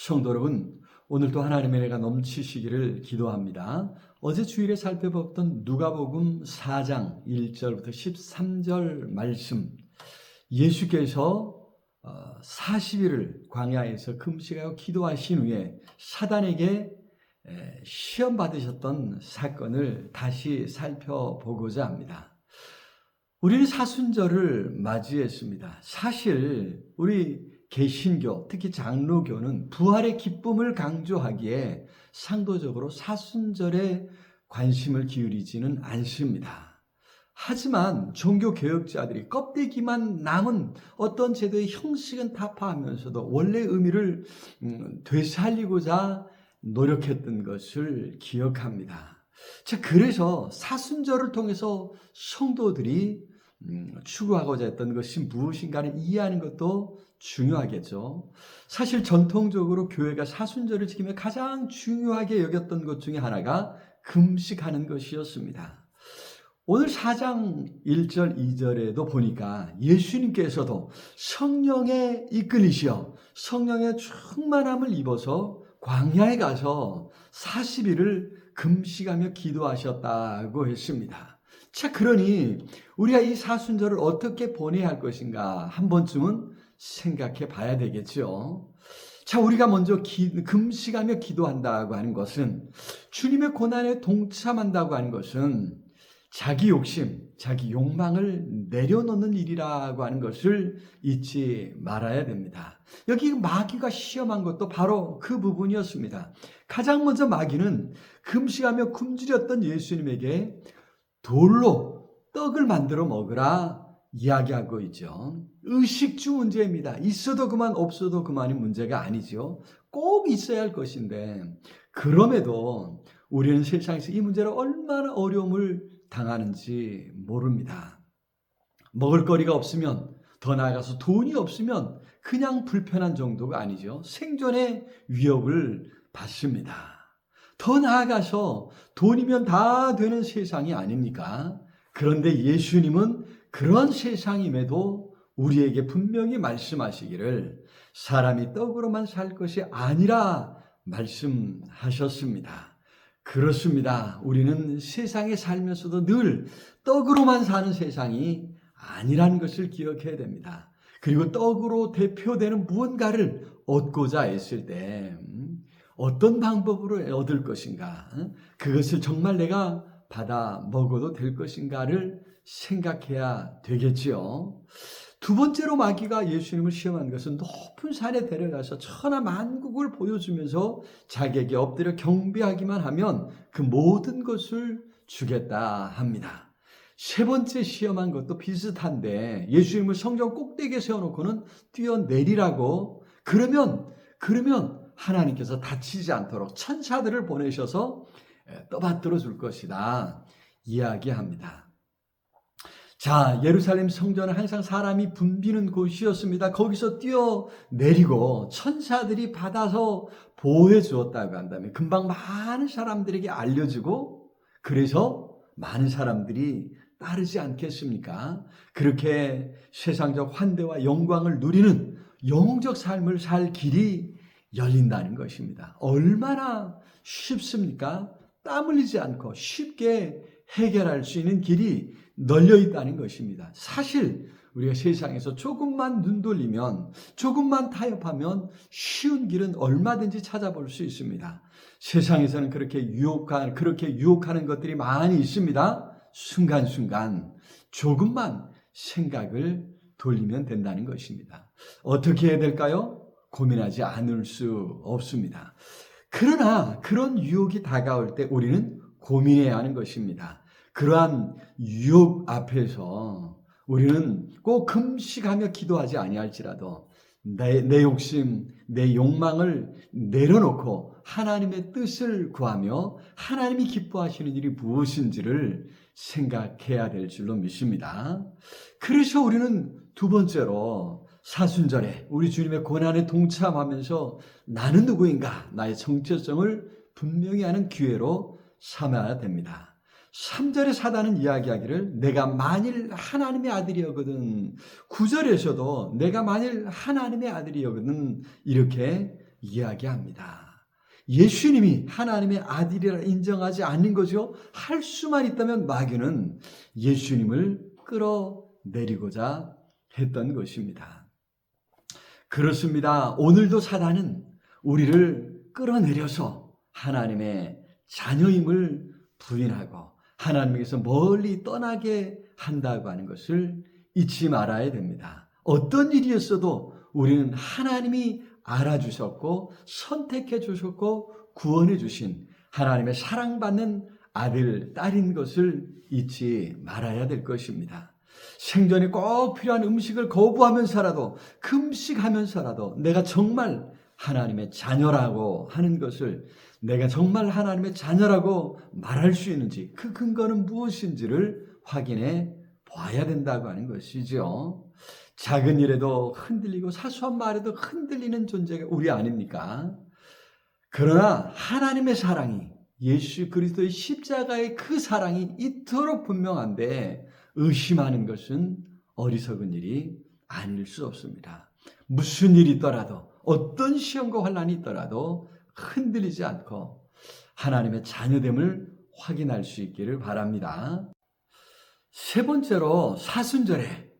성도 여러분, 오늘도 하나님의 은혜가 넘치시기를 기도합니다. 어제 주일에 살펴봤던 누가복음 4장 1절부터 13절 말씀, 예수께서 40일을 광야에서 금식하고 기도하신 후에 사단에게 시험 받으셨던 사건을 다시 살펴보고자 합니다. 우리는 사순절을 맞이했습니다. 사실 우리 개신교, 특히 장로교는 부활의 기쁨을 강조하기에 상도적으로 사순절에 관심을 기울이지는 않습니다. 하지만 종교개혁자들이 껍데기만 남은 어떤 제도의 형식은 타파하면서도 원래 의미를 되살리고자 노력했던 것을 기억합니다. 자, 그래서 사순절을 통해서 성도들이 추구하고자 했던 것이 무엇인가를 이해하는 것도 중요하겠죠. 사실 전통적으로 교회가 사순절을 지키며 가장 중요하게 여겼던 것 중에 하나가 금식하는 것이었습니다. 오늘 4장 1절 2절에도 보니까 예수님께서도 성령에 이끌리시어 성령의 충만함을 입어서 광야에 가서 40일을 금식하며 기도하셨다고 했습니다. 자, 그러니 우리가 이 사순절을 어떻게 보내야 할 것인가 한 번쯤은 생각해 봐야 되겠죠. 자, 우리가 먼저 금식하며 기도한다고 하는 것은, 주님의 고난에 동참한다고 하는 것은 자기 욕심, 자기 욕망을 내려놓는 일이라고 하는 것을 잊지 말아야 됩니다. 여기 마귀가 시험한 것도 바로 그 부분이었습니다. 가장 먼저 마귀는 금식하며 굶주렸던 예수님에게 돌로 떡을 만들어 먹으라 이야기하고 있죠. 의식주 문제입니다. 있어도 그만 없어도 그만이 문제가 아니죠. 꼭 있어야 할 것인데, 그럼에도 우리는 세상에서 이 문제로 얼마나 어려움을 당하는지 모릅니다. 먹을거리가 없으면, 더 나아가서 돈이 없으면 그냥 불편한 정도가 아니죠. 생존의 위협을 받습니다. 더 나아가서 돈이면 다 되는 세상이 아닙니까? 그런데 예수님은 그런 세상임에도 우리에게 분명히 말씀하시기를 사람이 떡으로만 살 것이 아니라 말씀하셨습니다. 그렇습니다. 우리는 세상에 살면서도 늘 떡으로만 사는 세상이 아니라는 것을 기억해야 됩니다. 그리고 떡으로 대표되는 무언가를 얻고자 했을 때 어떤 방법으로 얻을 것인가, 그것을 정말 내가 받아 먹어도 될 것인가를 생각해야 되겠지요. 두 번째로 마귀가 예수님을 시험한 것은 높은 산에 데려가서 천하만국을 보여주면서 자기에게 엎드려 경배하기만 하면 그 모든 것을 주겠다 합니다. 세 번째 시험한 것도 비슷한데, 예수님을 성전 꼭대기에 세워놓고는 뛰어내리라고, 그러면 하나님께서 다치지 않도록 천사들을 보내셔서 떠받들어 줄 것이다 이야기합니다. 자, 예루살렘 성전은 항상 사람이 붐비는 곳이었습니다. 거기서 뛰어내리고 천사들이 받아서 보호해 주었다고 한다면 금방 많은 사람들에게 알려지고, 그래서 많은 사람들이 따르지 않겠습니까? 그렇게 세상적 환대와 영광을 누리는 영웅적 삶을 살 길이 열린다는 것입니다. 얼마나 쉽습니까? 땀 흘리지 않고 쉽게 해결할 수 있는 길이 널려 있다는 것입니다. 사실 우리가 세상에서 조금만 눈 돌리면, 조금만 타협하면 쉬운 길은 얼마든지 찾아볼 수 있습니다. 세상에서는 그렇게 유혹하는 것들이 많이 있습니다. 순간순간 조금만 생각을 돌리면 된다는 것입니다. 어떻게 해야 될까요? 고민하지 않을 수 없습니다. 그러나 그런 유혹이 다가올 때 우리는 고민해야 하는 것입니다. 그러한 유혹 앞에서 우리는 꼭 금식하며 기도하지 아니할지라도 내 욕심, 내 욕망을 내려놓고 하나님의 뜻을 구하며 하나님이 기뻐하시는 일이 무엇인지를 생각해야 될 줄로 믿습니다. 그래서 우리는 두 번째로 사순절에 우리 주님의 고난에 동참하면서 나는 누구인가, 나의 정체성을 분명히 하는 기회로 삼아야 됩니다. 3절에 사단은 이야기하기를 내가 만일 하나님의 아들이었거든, 9절에서도 내가 만일 하나님의 아들이었거든 이렇게 이야기합니다. 예수님이 하나님의 아들이라 인정하지 않는 거죠. 할 수만 있다면 마귀는 예수님을 끌어내리고자 했던 것입니다. 그렇습니다. 오늘도 사단은 우리를 끌어내려서 하나님의 자녀임을 부인하고 하나님에게서 멀리 떠나게 한다고 하는 것을 잊지 말아야 됩니다. 어떤 일이었어도 우리는 하나님이 알아주셨고 선택해 주셨고 구원해 주신 하나님의 사랑받는 아들, 딸인 것을 잊지 말아야 될 것입니다. 생존에 꼭 필요한 음식을 거부하면서라도 금식하면서라도 내가 정말 하나님의 자녀라고 하는 것을 내가 정말 하나님의 자녀라고 말할 수 있는지 그 근거는 무엇인지를 확인해 봐야 된다고 하는 것이죠. 작은 일에도 흔들리고 사소한 말에도 흔들리는 존재가 우리 아닙니까? 그러나 하나님의 사랑이 예수 그리스도의 십자가의 그 사랑이 이토록 분명한데 의심하는 것은 어리석은 일이 아닐 수 없습니다. 무슨 일이 있더라도 어떤 시험과 환난이 있더라도 흔들리지 않고 하나님의 자녀됨을 확인할 수 있기를 바랍니다. 세 번째로 사순절에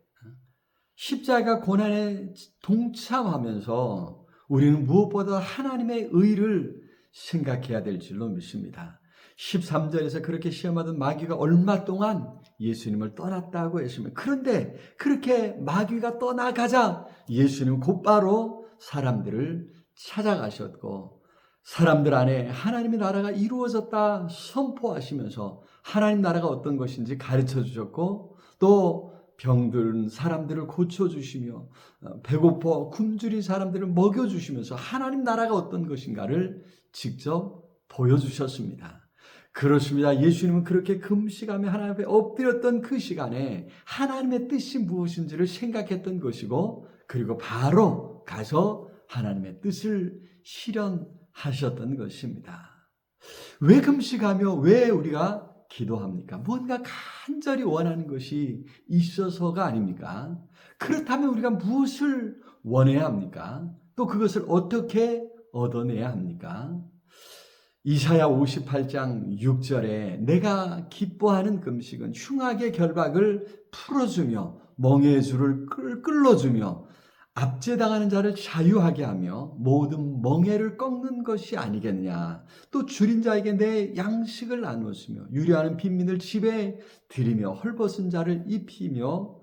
십자가 고난에 동참하면서 우리는 무엇보다 하나님의 의를 생각해야 될 줄로 믿습니다. 13절에서 그렇게 시험하던 마귀가 얼마 동안 예수님을 떠났다고 했습니다. 그런데 그렇게 마귀가 떠나가자 예수님은 곧바로 사람들을 찾아가셨고 사람들 안에 하나님의 나라가 이루어졌다 선포하시면서 하나님 나라가 어떤 것인지 가르쳐 주셨고 또 병든 사람들을 고쳐주시며 배고파 굶주린 사람들을 먹여주시면서 하나님 나라가 어떤 것인가를 직접 보여주셨습니다. 그렇습니다. 예수님은 그렇게 금식하며 하나님 앞에 엎드렸던 그 시간에 하나님의 뜻이 무엇인지를 생각했던 것이고 그리고 바로 가서 하나님의 뜻을 실현하셨던 것입니다. 왜 금식하며 왜 우리가 기도합니까? 뭔가 간절히 원하는 것이 있어서가 아닙니까? 그렇다면 우리가 무엇을 원해야 합니까? 또 그것을 어떻게 얻어내야 합니까? 이사야 58장 6절에 내가 기뻐하는 금식은 흉악의 결박을 풀어주며 멍에의 줄을 끌어주며 압제당하는 자를 자유하게 하며 모든 멍에를 꺾는 것이 아니겠느냐. 또 줄인 자에게 내 양식을 나누었으며 유리하는 빈민을 집에 들이며 헐벗은 자를 입히며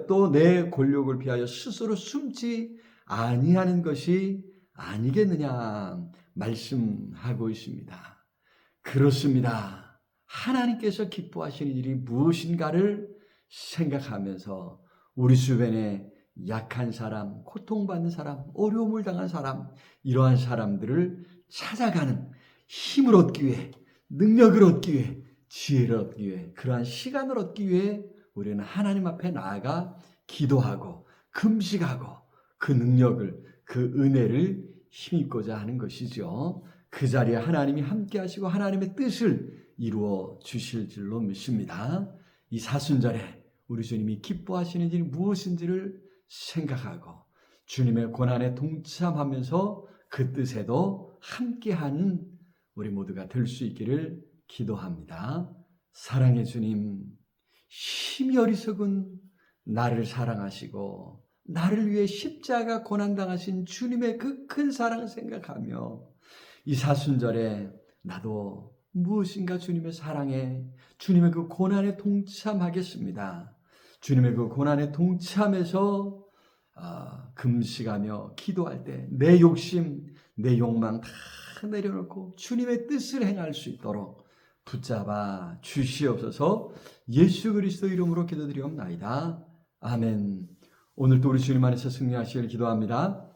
또 내 권력을 비하여 스스로 숨지 아니하는 것이 아니겠느냐 말씀하고 있습니다. 그렇습니다. 하나님께서 기뻐하시는 일이 무엇인가를 생각하면서 우리 주변에 약한 사람, 고통받는 사람, 어려움을 당한 사람, 이러한 사람들을 찾아가는 힘을 얻기 위해, 능력을 얻기 위해, 지혜를 얻기 위해, 그러한 시간을 얻기 위해 우리는 하나님 앞에 나아가 기도하고 금식하고 그 능력을, 그 은혜를 힘입고자 하는 것이죠. 그 자리에 하나님이 함께 하시고 하나님의 뜻을 이루어 주실 줄로 믿습니다. 이 사순절에 우리 주님이 기뻐하시는 일이 무엇인지를 생각하고 주님의 고난에 동참하면서 그 뜻에도 함께하는 우리 모두가 될 수 있기를 기도합니다. 사랑의 주님, 심히 어리석은 나를 사랑하시고 나를 위해 십자가 고난당하신 주님의 그 큰 사랑을 생각하며 이 사순절에 나도 무엇인가 주님의 사랑에 주님의 그 고난에 동참하겠습니다. 주님의 그 고난에 동참해서 금식하며 기도할 때 내 욕심, 내 욕망 다 내려놓고 주님의 뜻을 행할 수 있도록 붙잡아 주시옵소서. 예수 그리스도 이름으로 기도드리옵나이다. 아멘. 오늘도 우리 주님 안에서 승리하시길 기도합니다.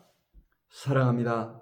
사랑합니다.